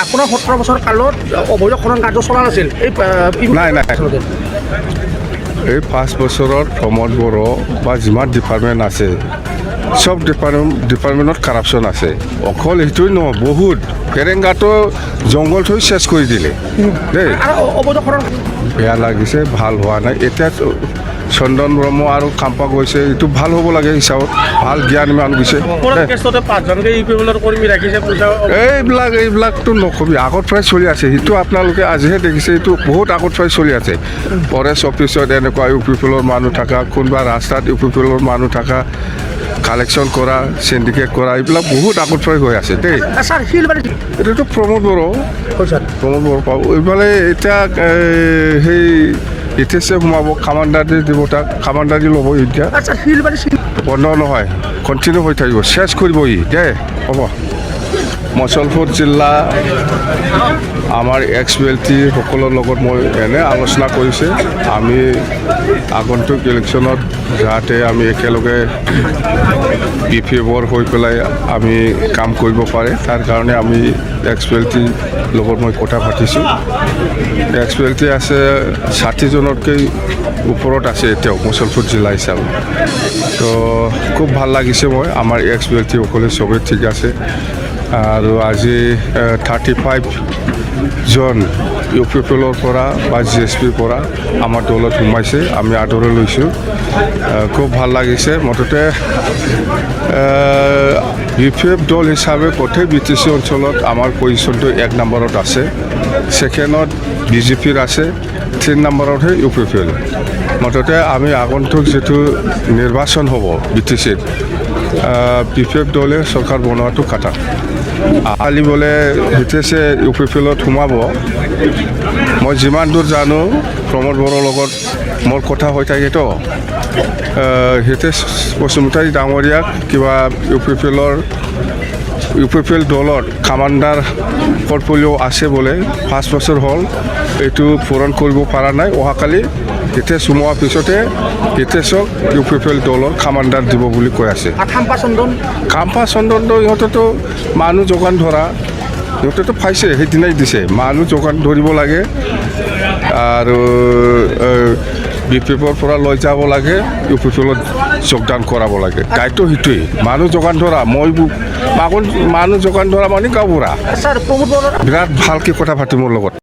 আপোনাৰ 17 বছৰ কালত অবৈধ খনন কাৰ্য চলা নাছিল নাই এই 5 বছৰত প্ৰমোদ বড়ো বা যিমান ডিপাৰ্টমেণ্ট আছে সব ডিপাৰ্টমেণ্টত কাৰাপশ্যন আছে অকল সেইটোৱে নহয় বহুত কেৰেংগাটো জংঘল থৈ চেছ কৰি দিলে দেই অবৈধ খনন বেয়া লাগিছে ভাল হোৱা নাই এতিয়া চন্দন ব্ৰহ্ম আৰু কাম্পা গৈছে এইটো ভাল হ'ব লাগে হিচাপত ভাল জ্ঞান ইমান গৈছে এইবিলাকতো নকবি আগত পৰাই চলি আছে সেইটো আপোনালোকে আজিহে দেখিছে এইটো বহুত আগত পৰাই চলি আছে ফৰেষ্ট অফিচত এনেকুৱা ইউ পি পি এলৰ মানুহ থকা কোনোবা ৰাস্তাত ইউ পি পি এলৰ মানুহ থকা কালেকশ্যন কৰা চিণ্ডিকেট কৰা এইবিলাক বহুত আগত পৰাই হৈ আছে দেই এইটোতো প্ৰমোদ বড়ো পাব এইফালে এতিয়া সেই ইতিহাসে সোমাব কামাণ্ডাৰী দিব তাক কামাণ্ডাৰী ল'ব এতিয়া বন্ধ নহয় কণ্টিনিউ হৈ থাকিব চেছ কৰিব দেই হ'ব মুছলপুৰ জিলা আমাৰ এক্স বেল্টি সকলৰ লগত মই এনে আলোচনা কৰিছে আমি আগন্তুক ইলেকশ্যনত যাতে আমি একেলগে বিফেভৰ হৈ পেলাই আমি কাম কৰিব পাৰে তাৰ কাৰণে আমি এক্স বেল্টিৰ লগত মই কথা পাতিছোঁ এক্স বেল্টি আছে 60জনতকৈ ওপৰত আছে এতিয়াও মুছলপুৰ জিলা হিচাপে তো খুব ভাল লাগিছে মই আমাৰ এক্স বেল্টি সকলে চবেই ঠিক আছে আৰু আজি 35জন ইউ পি পি এলৰ পৰা বা জি এছ পিৰ পৰা আমাৰ দলত সোমাইছে আমি আদৰি লৈছোঁ খুব ভাল লাগিছে মুঠতে ইউ পি এফ দল হিচাপে গোটেই বি টি চি অঞ্চলত আমাৰ পজিশ্যনটো 1 নম্বৰত আছে ছেকেণ্ডত বি জে পিৰ আছে 3 নম্বৰতহে ইউ পি পি এল মুঠতে আমি আগন্তুক যিটো নিৰ্বাচন হ'ব বি টি চিত বি পি এফ দলে চৰকাৰ বনোৱাটো কাটা কালি বোলে হিতেশে ইউ পি পি এলত সোমাব মই যিমান দূৰ জানো প্ৰমোদ বড়োৰ লগত মোৰ কথা হৈ থাকেতো হিতেশ বসুমতাৰী ডাঙৰীয়াক কিবা ইউ পি পি এল দলত কামাণ্ডাৰ পৰ্টফলিঅ' আছে বোলে 5 বছৰ হ'ল এইটো পূৰণ কৰিব পৰা নাই অহাকালি হিতেশ সোমোৱাৰ পিছতে হিতেশক ইউ পি পি এল দলৰ কামাণ্ডাৰ দিব বুলি কৈ আছে কাম্পা চন্দনটো ইহঁতেতো মানুহ যোগান ধৰা ইহঁতেতো পাইছে সেইদিনাই দিছে মানুহ যোগান ধৰিব লাগে আৰু বি পি এফৰ পৰা লৈ যাব লাগে ইউ পি পি এলত যোগদান কৰাব লাগে দায়িত্ব সেইটোৱেই মানুহ যোগান ধৰা মই মানুহ যোগান ধৰা মানে গাঁওবুঢ়া বিৰাট ভালকৈ কথা পাতি মোৰ লগত